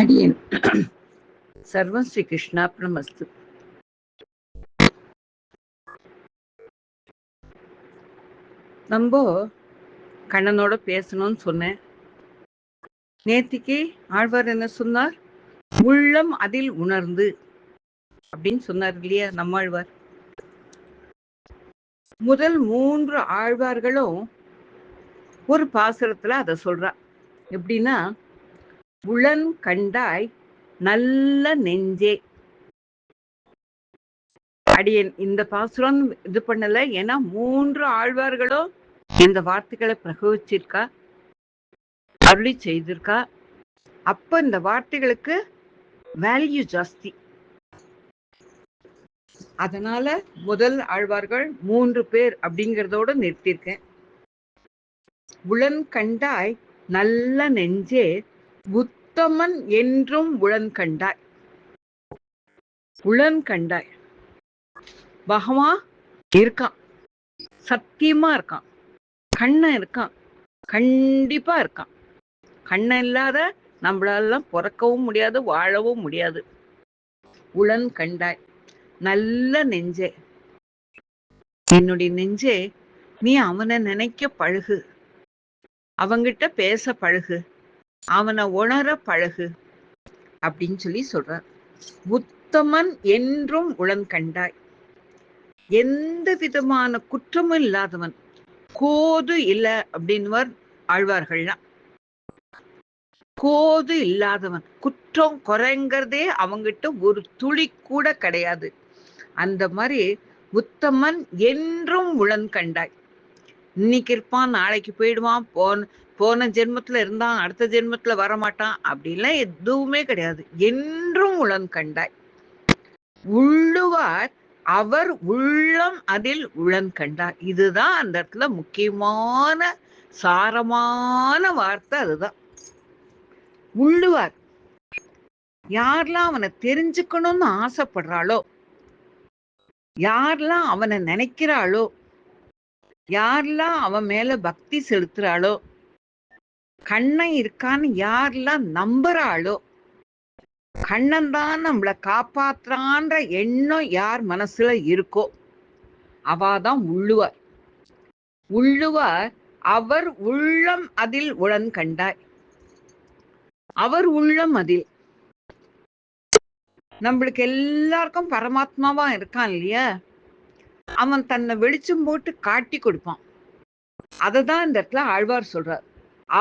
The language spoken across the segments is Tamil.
அடியேன். சர்வம் ஸ்ரீ கிருஷ்ணார்ப்பணமஸ்து. நம்ம கண்ணனோட பேசணும்னு சொன்னேன். நேத்திக்கு ஆழ்வார் என்ன சொன்னார்? உள்ளம் அதில் உணர்ந்து அப்படின்னு சொன்னார் இல்லையா நம்மாழ்வார். முதல் 3 ஆழ்வார்களும் ஒரு பாசுரத்துல அத சொல்றா. எப்படின்னா, உளன் கண்டாய் நல்ல நெஞ்சே. அடியேன் இந்த பாசுரம் இது பண்ணல, ஏன்னா 3 ஆழ்வார்களும் இந்த வார்த்தைகளை பிரகவிச்சிருக்கா, அருளி செய்திருக்கா. அப்ப இந்த வார்த்தைகளுக்கு வேல்யூ ஜாஸ்தி. அதனால முதல் ஆழ்வார்கள் 3 பேர் அப்படிங்கிறதோட நிறுத்தியிருக்கேன். உளன் கண்டாய் நல்ல நெஞ்சே, உத்தமன் என்றும் உளன் கண்டாய். உளன் கண்டாய், பகவான் இருக்கான், சத்தியமா இருக்கான், கண்ணன் இருக்கான், கண்டிப்பா இருக்கான். கண்ணன் இல்லாத நம்மளால பிறக்கவும் முடியாது, வாழவும் முடியாது. உளன் கண்டாய் நல்ல நெஞ்சே, என்னுடைய நெஞ்சே, நீ அவனை நினைக்க பழகு, அவங்கிட்ட பேச பழகு, அவனை உணர பழகு அப்படின்னு சொல்லி சொல்றார். உத்தமன் என்றும் உளன் கண்டாய், எந்த விதமான குற்றமும் இல்லாதவன், கோது இல்ல அப்படின்னுவர் ஆழ்வார்கள்லாம். கோது இல்லாதவன், குற்றம் குறைங்கிறதே அவங்கிட்ட ஒரு துளி கூட கிடையாது. அந்த மாதிரி உத்தமன் என்றும் உளன் கண்டாய். இன்னைக்கு இருப்பான், நாளைக்கு போயிடுவான், போன ஜென்மத்துல இருந்தான், அடுத்த ஜென்மத்துல வரமாட்டான், அப்படிலாம் எதுவுமே கிடையாது. என்றும் உளன் கண்டாய். உள்ளுவார் அவர் உள்ளம் அதில் உளன் கண்டாய். இதுதான் அந்த இடத்துல முக்கியமான சாரமான வார்த்தை. அதுதான் உள்ளுவார். யாரெல்லாம் அவனை தெரிஞ்சுக்கணும்னு ஆசைப்படுறாளோ, யாரெல்லாம் அவனை நினைக்கிறாளோ, யாரெல்லாம் அவன் மேல பக்தி செலுத்துறாளோ, கண்ணன் இருக்கான்னு யாரெல்லாம் நம்புறாளோ, கண்ணன் தான் நம்மளை காப்பாத்துறான்ற எண்ணம் யார் மனசுல இருக்கோ அவாதான் உள்ளுவார். உள்ளுவார் அவர் உள்ளம் அதில் உளன் கண்டாய். அவர் உள்ளம் அதில். நம்மளுக்கு எல்லாருக்கும் பரமாத்மாவா இருக்கான் இல்லையா, அவன் தன்னை வெளிச்சம் போட்டு காட்டி கொடுப்பான். அததான் இந்த இடத்துல ஆழ்வார் சொல்றார்,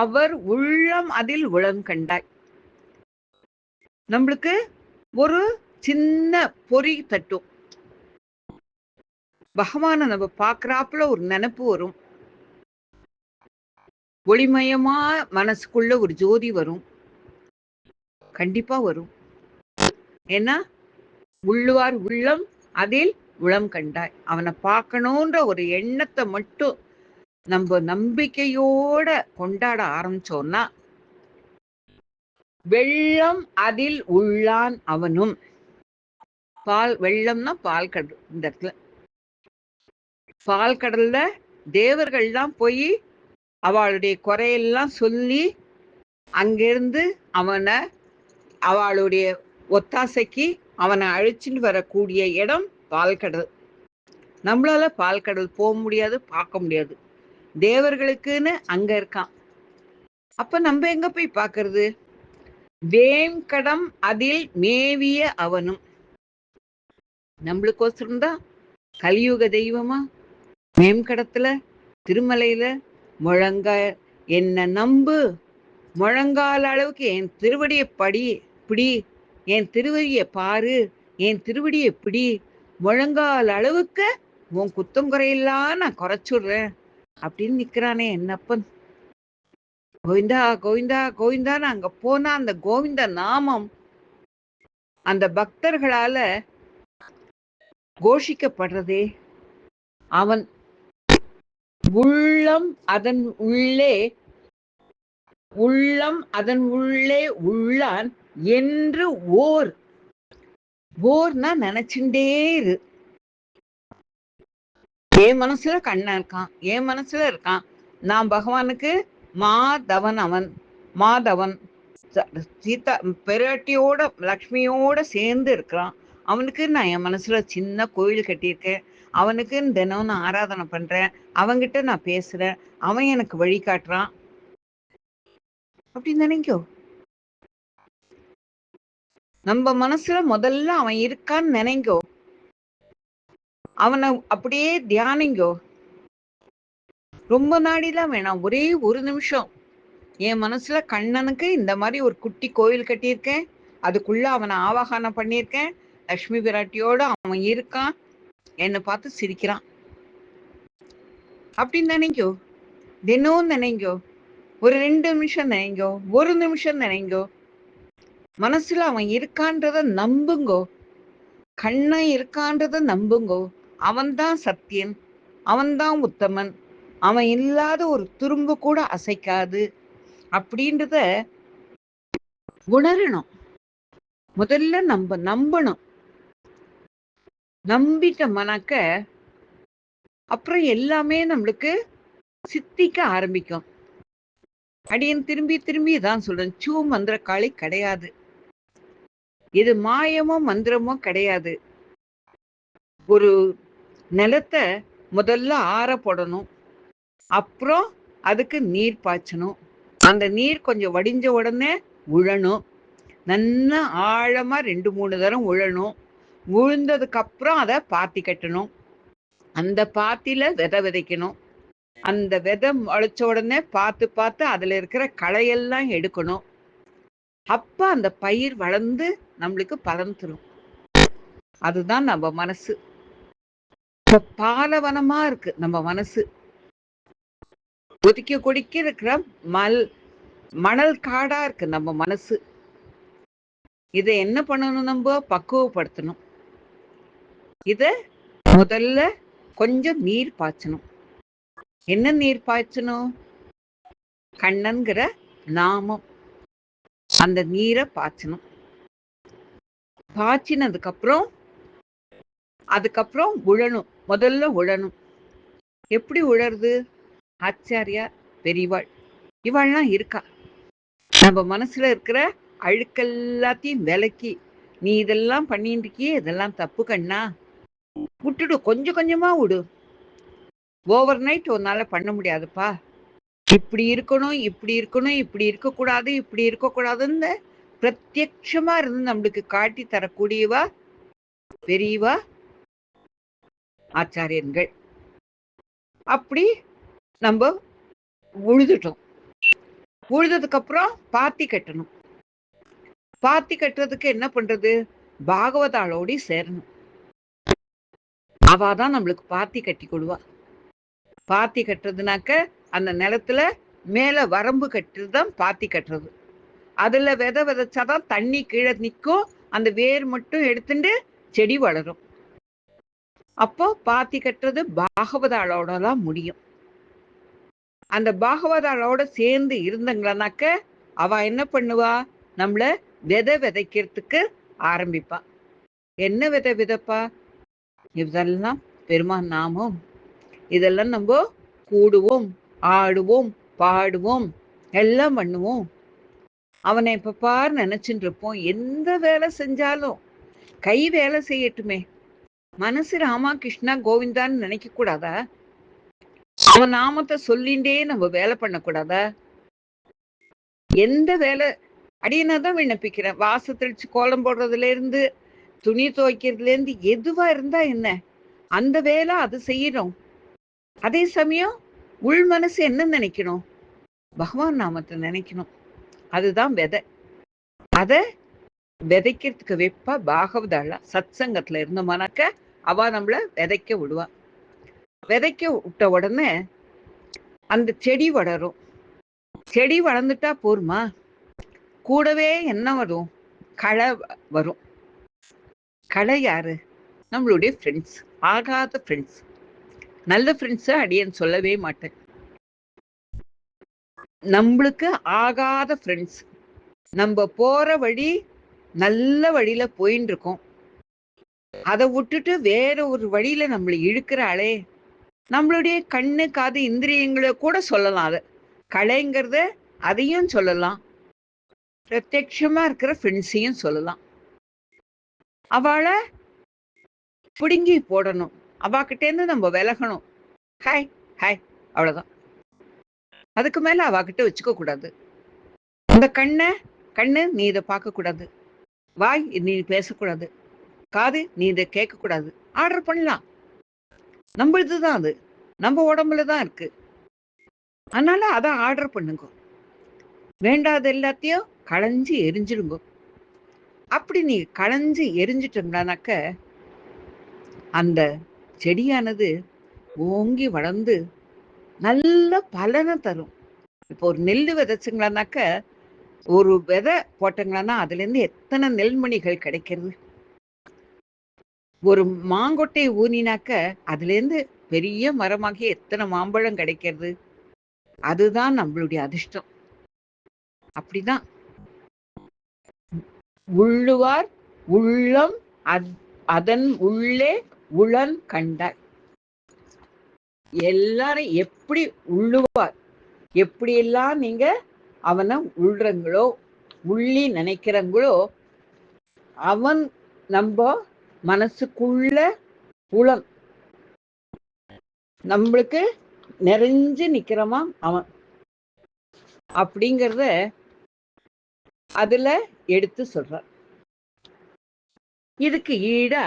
அவர் உள்ளம் அதில் உளன் கண்டாய். நம்மளுக்கு ஒரு சின்ன பொறி தட்டும், பகவானை நம்ம பாக்குறாப்புல ஒரு நினைப்பு வரும், ஒளிமயமா மனசுக்குள்ள ஒரு ஜோதி வரும், கண்டிப்பா வரும். ஏன்னா உள்ளுவார் உள்ளம் அதில் உளம் கண்டாய். அவனை பார்க்கணுன்ற ஒரு எண்ணத்தை மட்டும் நம்ம நம்பிக்கையோட கொண்டாட ஆரம்பிச்சோம்னா, வெள்ளம் அதில் உள்ளான் அவனும். பால் வெள்ளம்னா பால் கடல். இந்த இடத்துல பால் கடல்ல தேவர்கள்லாம் போய் அவளுடைய குறையெல்லாம் சொல்லி அங்கிருந்து அவனை அவளுடைய ஒத்தாசைக்கு அவனை அழிச்சுட்டு வரக்கூடிய இடம் பால்கடல். நம்மளால பால்கடல் போக முடியாது, பார்க்க முடியாது. தேவர்களுக்குன்னு அங்க இருக்கான். அப்ப நம்ம எங்க போய் பார்க்கறது? வேங்கடம் அதில் மேவிய அவனும். நம்மளுக்கோசரம் தான் கலியுக தெய்வமா மேம்கடத்துல திருமலையில என்ன நம்பு, முழங்கால அளவுக்கு என் திருவடியை பிடி, என் திருவடியை பாரு, என் திருவடியை பிடி, முழங்கால் அளவுக்கு உன் குத்தம் குறையெல்லாம் நான் குறைச்சுடுறேன் அப்படின்னு நிக்கிறானே என்னப்பன். கோவிந்தா கோவிந்தா கோவிந்தான்னு அங்க போனா அந்த கோவிந்த நாமம் அந்த பக்தர்களால கோஷிக்கப்படுறதே. அவன் உள்ளம் அதன் உள்ளே உள்ளான் என்று ஓர்னா நினைச்சுட்டே இரு. என் மனசுல கண்ணன் இருக்கான், என் மனசுல இருக்கான். நான் பகவானுக்கு மாதவன், அவன் மாதவன். சீதா பெராட்டியோட லக்ஷ்மியோட சேர்ந்து இருக்கிறான். அவனுக்கு நான் என் மனசுல சின்ன கோயில் கட்டியிருக்கேன். அவனுக்குன்னு தினம் நான் ஆராதனை பண்றேன். அவன்கிட்ட நான் பேசுறேன். அவன் எனக்கு வழி காட்டுறான். அப்படின்னு நினைக்கோ. நம்ம மனசுல முதல்ல அவன் இருக்கான்னு நினைங்கோ. அவனை அப்படியே தியானிங்கோ. ரொம்ப நாடிலாம் வேணாம். ஒரே ஒரு நிமிஷம். என் மனசுல கண்ணனுக்கு இந்த மாதிரி ஒரு குட்டி கோயில் கட்டியிருக்கேன். அதுக்குள்ள அவனை ஆவாகனம் பண்ணியிருக்கேன். லட்சுமி பிராட்டியோட அவன் இருக்கான். என்னை பார்த்து சிரிக்கிறான். அப்படின்னு நினைங்கோ. தினம் நினைங்கோ. ஒரு 2 நிமிஷம் நினைங்கோ. ஒரு நிமிஷம் நினைங்கோ. மனசுல அவன் இருக்கான்றத நம்புங்கோ. கண்ணன் இருக்கான்றத நம்புங்கோ. அவன்தான் சத்தியன். அவன்தான் உத்தமன். அவன் இல்லாத ஒரு துரும்பு கூட அசைக்காது அப்படின்றத உணரணும். முதல்ல நம்பணும். நம்பிட்டோம்னாக்க அப்புறம் எல்லாமே நம்மளுக்கு சித்திக்க ஆரம்பிக்கும். அடியன் திரும்பி திரும்பி தான் சொல்றேன். சூ மந்திரக்காளி கிடையாது. இது மாயமோ மந்திரமோ கிடையாது. ஒரு நிலத்தை முதல்ல ஆற போடணும். அப்புறம் அதுக்கு நீர் பாய்ச்சணும். அந்த நீர் கொஞ்சம் வடிஞ்ச உடனே உழணும். நல்லா ஆழமா 2-3 தரம் உழணும். உழுந்ததுக்கு அப்புறம் அதை பாத்தி கட்டணும். அந்த பாத்தியில விதை விதைக்கணும். அந்த விதை முளைச்ச உடனே பார்த்து பார்த்து அதுல இருக்கிற களையெல்லாம் எடுக்கணும். அப்ப அந்த பயிர் வளர்ந்து நம்மளுக்கு பலன் தரும். அதுதான் நம்ம மனசு. இப்ப பாலவனமா இருக்கு நம்ம மனசு. ஒதுக்கி கொடிக்க இருக்கிற மணல் காடா இருக்கு நம்ம மனசு. இதை என்ன பண்ணணும்? நம்ம பக்குவப்படுத்தணும். இத முதல்ல கொஞ்சம் நீர் பாய்ச்சணும். என்ன நீர் பாய்ச்சணும்? கண்ணன்கிற நாமம். அந்த நீரை பாய்ச்சணும். பாய்ச்சினதுக்கு அதுக்கப்புறம் உழணும். முதல்ல உழணும். எப்படி உழறது? ஆச்சாரியா பெரியவாள் இவாள்லாம் இருக்கா. நம்ம மனசுல இருக்கிற அழுக்கெல்லாத்தையும் விலக்கி, நீ இதெல்லாம் பண்ணிட்டு இருக்கியே, இதெல்லாம் தப்பு கண்ணா, விட்டுடு. கொஞ்சம் கொஞ்சமா விடு. ஓவர் நைட் உன்னால பண்ண முடியாதுப்பா. இப்படி இருக்கணும், இப்படி இருக்கணும், இப்படி இருக்கக்கூடாது, இப்படி இருக்கக்கூடாதுன்னு பிரத்யட்சமா இருந்து நம்மளுக்கு காட்டி தரக்கூடியவா பெரியவா ஆச்சாரியன்கள். அப்படி நம்ம உழுதுட்டோம். உழுததுக்கு அப்புறம் பாத்தி கட்டணும். பாத்தி கட்டுறதுக்கு என்ன பண்றது? பாகவதாளோடி சேரணும். அவாதான் நம்மளுக்கு பாத்தி கட்டி கொடுவா. பாத்தி கட்டுறதுனாக்க அந்த நிலத்துல மேல வரம்பு கட்டுறதுதான் பாத்தி கட்டுறது. அதுல விதை விதைச்சாதான் தண்ணி கீழே நிற்கும். அந்த வேர் மட்டும் எடுத்துட்டு செடி வளரும். அப்போ பாத்தி கட்டுறது பாகவதாளோட தான் முடியும். அந்த பாகவதாளோட சேர்ந்து இருந்தங்களானாக்க அவ என்ன பண்ணுவா? நம்மள விதை விதைக்கிறதுக்கு ஆரம்பிப்பா. என்ன விதை விதைப்பா? இதெல்லாம் பெருமான் நாமம். இதெல்லாம் நம்ம கூடுவோம், ஆடுவோம், பாடுவோம், எல்லாம் பண்ணுவோம். அவனை இப்ப பார் நினைச்சுட்டு இருப்போம். எந்த வேலை செஞ்சாலும் கை வேலை செய்யட்டுமே. மனசு ராமா கிருஷ்ணா கோவிந்தான்னு நினைக்க கூடாதா? அவன் நாமத்தை சொல்லிண்டே நம்ம வேலை பண்ணக்கூடாதா? எந்த வேலை அடியனாதான் விண்ணப்பிக்கிறேன். வாச தெளிச்சு கோலம் போடுறதுல இருந்து, துணி துவைக்கிறதுல இருந்து, எதுவா இருந்தா என்ன, அந்த வேலை அது செய்யணும். அதே சமயம் உள் மனசு என்ன நினைக்கணும்? பகவான் நாமத்தை நினைக்கணும். அதுதான் விதை. அத விதைக்கிறதுக்கு வெப்பா பாகவதாள சத் சங்கத்துல இருந்தோம்னாக்க அவ நம்மள விதைக்க விடுவா. விதைக்க விட்ட உடனே அந்த செடி வளரும். செடி வளர்ந்துட்டா போருமா? கூடவே என்ன வரும்? களை வரும். களை யாரு? நம்மளுடைய ஃப்ரெண்ட்ஸ். ஆகாத ஃப்ரெண்ட்ஸ். நல்ல ஃப்ரெண்ட்ஸை அடியேன் சொல்லவே மாட்டேன். நம்மளுக்கு ஆகாத ஃப்ரெண்ட்ஸ். நம்ம போற வழி நல்ல வழியில போயின்னு இருக்கோம். அதை விட்டுட்டு வேற ஒரு வழியில நம்மளை இழுக்கிறாளே. நம்மளுடைய கண்ணு காது இந்திரியங்களை கூட சொல்லலாம். அதை கலைங்கிறத அதையும் சொல்லலாம். பிரத்யட்சமா இருக்கிற ஃப்ரெண்ட்ஸையும் சொல்லலாம். அவளை பிடுங்கி போடணும். அவகிட்டேருந்து நம்ம விலகணும். ஹாய் ஹாய் அவ்வளவுதான். அதுக்கு மேல அவகிட்ட வச்சுக்க கூடாது. இந்த கண்ணு நீ இதை பார்க்க கூடாது. வாய் நீ பேசக்கூடாது. காது நீ இதை கேட்க கூடாது. ஆர்டர் பண்ணலாம். நம்மளுதுதான் அது. நம்ம உடம்புல தான் இருக்கு. அதனால அதை ஆர்டர் பண்ணுங்க. வேண்டாத எல்லாத்தையும் களைஞ்சு எரிஞ்சிடுங்க. அப்படி நீ களைஞ்சு எரிஞ்சிட்டோம்னாக்க அந்த செடியானது ஓங்கி வளர்ந்து நல்ல பலனை தரும். இப்போ ஒரு நெல் விதைச்சுங்களானாக்க ஒரு விதை போட்டங்களான்னா அதுல இருந்து எத்தனை நெல்மணிகள் கிடைக்கிறது. ஒரு மாங்கொட்டை ஊனினாக்க அதுல இருந்து பெரிய மரமாகி எத்தனை மாம்பழம் கிடைக்கிறது. அதுதான் நம்மளுடைய அதிர்ஷ்டம். அப்படிதான் உள்ளுவார் உள்ளம் அதன் உள்ளே உளன் கண்டாய். எல்லாரும் எப்படி உள்ளுவார், எப்படியெல்லாம் நீங்க அவனை உள்றங்களோ உள்ளி நினைக்கிறங்களோ அவன் நம்ம மனசுக்குள்ள உளம் நம்மளுக்கு நிறைஞ்சு நிக்கிறவன் அவன் அப்படிங்கிறத அதுல எடுத்து சொல்றார். இதுக்கு ஈடா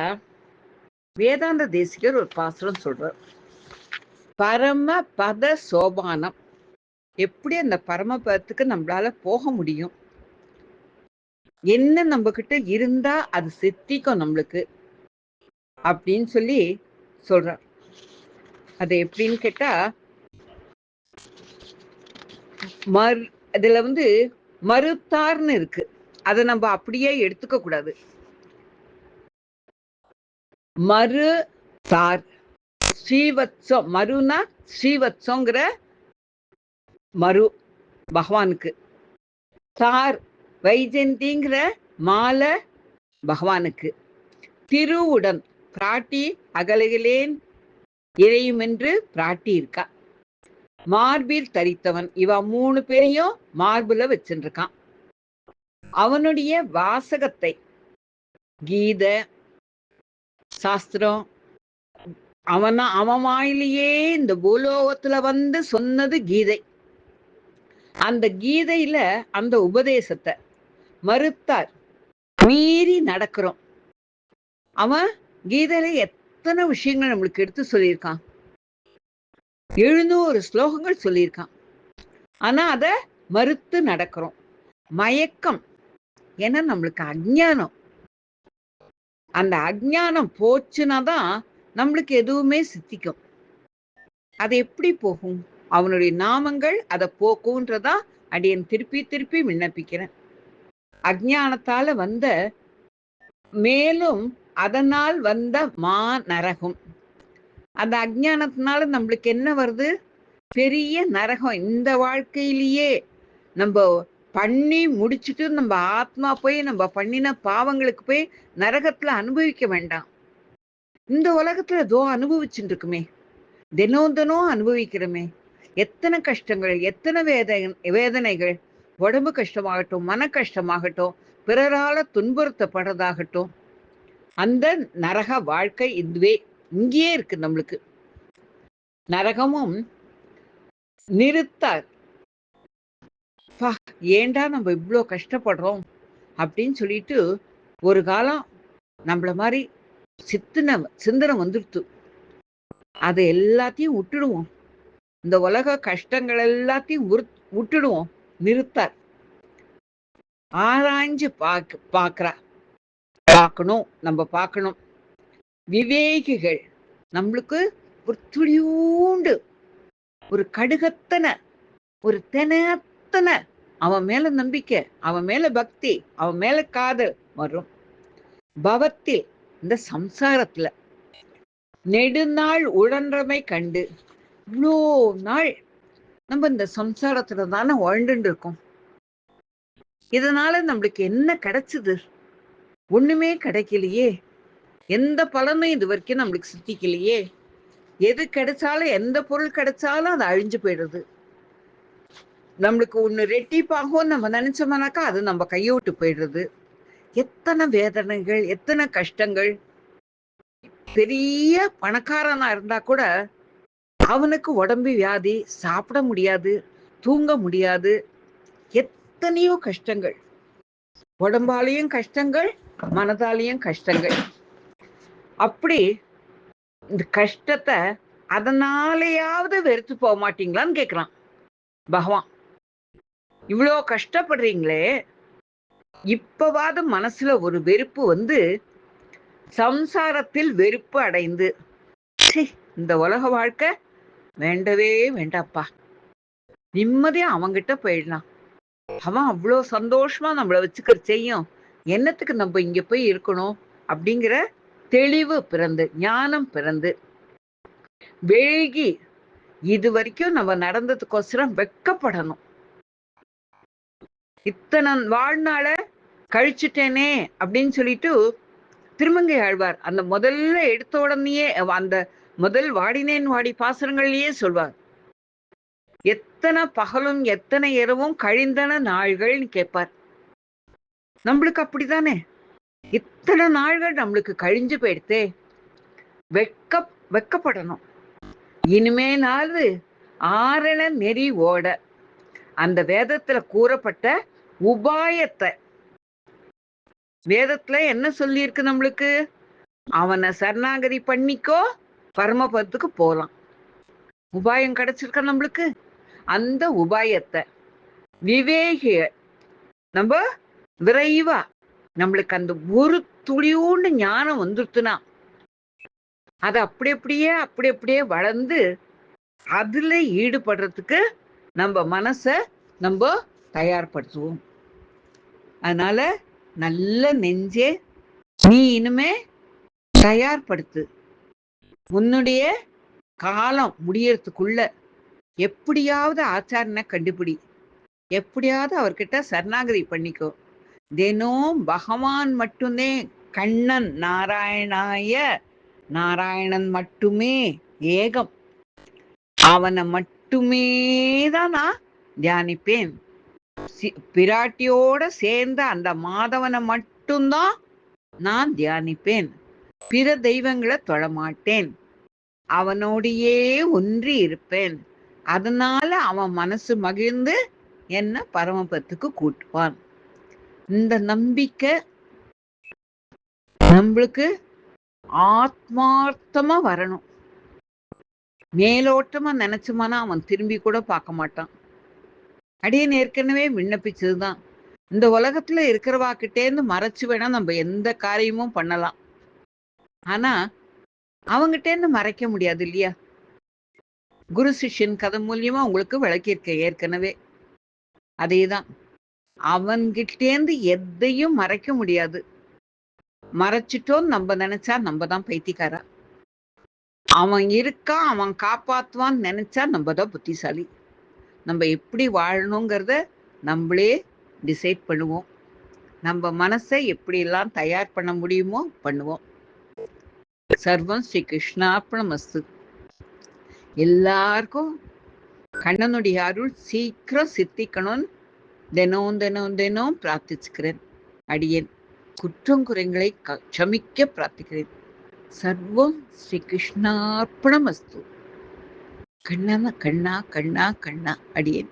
வேதாந்த தேசிகர் ஒரு பாசுரம் சொல்றார். பரம பத சோபானம். எப்படி அந்த பரமபதத்துக்கு நம்மளால போக முடியும், என்ன நம்ம கிட்ட இருந்தா அது சித்திக்கும் நம்மளுக்கு அப்படின்னு சொல்லி சொல்றார். அது எப்படின்னு கேட்டா இதுல மறுத்தார்னு இருக்கு. அதை நம்ம அப்படியே எடுத்துக்க கூடாது. மறு தார் ஸ்ரீவத்சம். மறுனா ஸ்ரீவத்சங்கிற மறு பகவானுக்கு. தார் வைஜந்திங்கிற மாலை பகவானுக்கு. திருவுடன் பிராட்டி அகலகிலேன் இறையும் என்று பிராட்டி இருக்கா. மார்பில் தரித்தவன். இவ 3 பேரையும் மார்புல வச்சுருக்கான். அவனுடைய வாசகத்தை கீத சாஸ்திரம் அவன் வாயிலேயே இந்த பூலோகத்துல சொன்னது கீதை. அந்த கீதையில அந்த உபதேசத்தை மறுத்தார் மீறி நடக்கிறோம். அவன் கீதையில எத்தனை விஷயங்கள் நம்மளுக்கு எடுத்து சொல்லியிருக்கான். 700 ஸ்லோகங்கள் சொல்லியிருக்கான். ஆனா அத மறுத்து நடக்கிறோம். மயக்கம். ஏன்னா நம்மளுக்கு அஞ்ஞானம். அந்த அஞ்ஞானம் போச்சுன்னா தான் நம்மளுக்கு எதுவுமே சித்திக்கும். அது எப்படி போகும்? அவனுடைய நாமங்கள் அதை போக்குன்றதா அடியன் திருப்பி திருப்பி விண்ணப்பிக்கிறேன். அஞ்ஞானத்தால வந்த மேலும் அதனால் வந்த நரகம். அந்த அஞ்ஞானத்தினால நம்மளுக்கு என்ன வருது? பெரிய நரகம். இந்த வாழ்க்கையிலேயே நம்ம பண்ணி முடிச்சுட்டு நம்ம ஆத்மா போய் நம்ம பண்ணின பாவங்களுக்கு போய் நரகத்துல அனுபவிக்க வேண்டாம். இந்த உலகத்துல அனுபவிச்சுட்டு இருக்குமே, தினம் அனுபவிக்கிறோமே. எத்தனை கஷ்டங்கள், எத்தனை வேதனைகள். உடம்பு கஷ்டமாகட்டும், மன கஷ்டமாகட்டும், பிறரால துன்புறுத்தப்படுறதாகட்டும், அந்த நரக வாழ்க்கை இதுவே இங்கேயே இருக்கு நம்மளுக்கு. நரகமும் நிறுத்தார். ஏண்டா நம்ம இவ்வளோ கஷ்டப்படுறோம் அப்படின்னு சொல்லிட்டு ஒரு காலம் நம்மள மாதிரி சிந்தனை வந்துடுத்து. அதை எல்லாத்தையும் விட்டுடுவோம். இந்த உலக கஷ்டங்கள் எல்லாத்தையும் விட்டுடுவோம். நிறுத்தார். ஆராய்ஞ்சு பார்க்கணும். நம்ம பார்க்கணும். விவேகிகள் நம்மளுக்கு ஒரு துளியூண்டு ஒரு கடுகத்தனை ஒரு தெனத்தனை அவன் மேல நம்பிக்கை, அவன் மேல பக்தி, அவன் மேல காதல் வரும். பவத்தில் இந்த சம்சாரத்துல நெடுநாள் உழன்றமை கண்டு. இவ்வளோ நாள் நம்ம இந்த சம்சாரத்துல தானே வாழ்ந்துட்டு இருக்கோம். இதனால நம்மளுக்கு என்ன கிடைச்சது? ஒண்ணுமே கிடைக்கலையே. எந்த பலனும் இது வரைக்கும் நம்மளுக்கு சித்திக்கலையே. எது கிடைச்சாலும், எந்த பொருள் கிடைச்சாலும் அது அழிஞ்சு போயிடுது. நம்மளுக்கு ஒண்ணு ரெட்டிப்பாகும் நம்ம நினைச்சோம்னாக்கா அது நம்ம கையை விட்டு போயிடுறது. எத்தனை வேதனைகள், எத்தனை கஷ்டங்கள். பெரிய பணக்காரனா இருந்தா கூட அவனுக்கு உடம்பு வியாதி, சாப்பிட முடியாது, தூங்க முடியாது. எத்தனையோ கஷ்டங்கள். உடம்பாலையும் கஷ்டங்கள், மனதாலையும் கஷ்டங்கள். அப்படி இந்த கஷ்டத்தை அதனாலேயாவது வெறுத்து போக மாட்டீங்களான்னு கேக்குறான் பகவான். இவ்வளோ கஷ்டப்படுறீங்களே, இப்பவாவது மனசுல ஒரு வெறுப்பு வந்து சம்சாரத்தில் வெறுப்பு அடைந்து, இந்த உலக வாழ்க்கை வேண்டவே வேண்டாப்பா, நிம்மதியா அவங்கிட்ட போயிடலாம், அவன் அவ்வளோ சந்தோஷமா நம்மள வச்சுக்கிற செய்யும், என்னத்துக்கு நம்ம இங்க போய் இருக்கணும் அப்படிங்கிற தெளிவு பிறந்து, ஞானம் பிறந்து, வேகி இது வரைக்கும் நம்ம நடந்ததுக்கோசரம் வெட்கப்படணும். இத்தனை வாழ்நாள கழிச்சுட்டேனே அப்படின்னு சொல்லிட்டு திருமங்கை ஆழ்வார் அந்த முதல்ல எடுத்த உடனேயே அந்த முதல் வாடினேன் வாடி பாசுரங்கள்லயே சொல்வார். எத்தனை பகலும் எத்தனை இரவும் கழிந்தன நாள்கள்னு கேட்பார். நம்மளுக்கு அப்படித்தானே, இத்தனை நாள்கள் நம்மளுக்கு கழிஞ்சு போயிடுத்தே, வெக்கப்படணும். இனிமேனாவது ஆரண நெறி ஓட அந்த வேதத்துல கூறப்பட்ட உபாயத்தை, வேதத்துல என்ன சொல்லியிருக்கு நம்மளுக்கு, அவனை சரணாகதி பண்ணிக்கோ பரமபதத்துக்கு போலாம். உபாயம் கிடைச்சிருக்க நம்மளுக்கு. அந்த உபாயத்தை விவேகிய நம்ம விரைவா நம்மளுக்கு அந்த ஒரு துளியோண்டு ஞானம் வந்துருத்துனா அது அப்படி அப்படியே வளர்ந்து அதுல ஈடுபடுறதுக்கு நம்ம மனச நம்ம தயார்படுத்துவோம். அதனால நல்ல நெஞ்சே, நீ இனிமே தயார்படுத்து. உன்னுடைய காலம் முடியறதுக்குள்ள எப்படியாவது ஆச்சாரனை கண்டுபிடி, எப்படியாவது அவர்கிட்ட சரணாகதி பண்ணிக்கோ. தினம் பகவான் மட்டுமே, கண்ணன் நாராயணாய, நாராயணன் மட்டுமே ஏகம், அவனை மட்டுமே தான் நான் தியானிப்பேன். பிராட்டியோட சேர்ந்த அந்த மாதவனை மட்டும்தான் நான் தியானிப்பேன். பிற தெய்வங்களை தொழமாட்டேன். அவனோடையே ஒன்றி இருப்பேன். அதனால அவன் மனசு மகிழ்ந்து என்ன பரமபத்துக்கு கூட்டுவான். இந்த நம்பிக்கை நம்மளுக்கு ஆத்மார்த்தமா வரணும். மேலோட்டமா நினைச்சோம்னா அவன் திரும்பி கூட பார்க்க மாட்டான். அடியேன் ஏற்கனவே விண்ணப்பிச்சதுதான். இந்த உலகத்துல இருக்கிறவாக்கிட்டேந்து மறைச்சு வேணா நம்ம எந்த காரியமும் பண்ணலாம். ஆனா அவங்கிட்டேந்து மறைக்க முடியாது இல்லையா? குரு சிஷ்யன் கதை மூலியமா உங்களுக்கு விளக்கியிருக்க ஏற்கனவே. அதேதான், அவன்கிட்டேந்து எதையும் மறைக்க முடியாது. மறைச்சிட்டோம் நம்ம நினைச்சா நம்ம தான் பைத்தியக்காரா. அவன் இருக்கான், அவன் காப்பாத்துவான்னு நினைச்சா நம்ம தான் புத்திசாலி. நம்ம எப்படி வாழணுங்கிறத நம்மளே டிசைட் பண்ணுவோம். நம்ம மனசை எப்படியெல்லாம் தயார் பண்ண முடியுமோ பண்ணுவோம். சர்வம் ஸ்ரீ கிருஷ்ணார்ப்பணமஸ்து. எல்லாருக்கும் கண்ணனுடைய அருள் சீக்கிரம் சித்திக்கணும்னு தினம் பிரார்த்திச்சுக்கிறேன். அடியேன் குற்றம் குறைகளை க்ஷமிக்க பிரார்த்திக்கிறேன். சர்வம் ஸ்ரீ கிருஷ்ணார்ப்பணமஸ்து. கண்ணா கண்ணா கண்ணா கண்ணா. அடியேன்.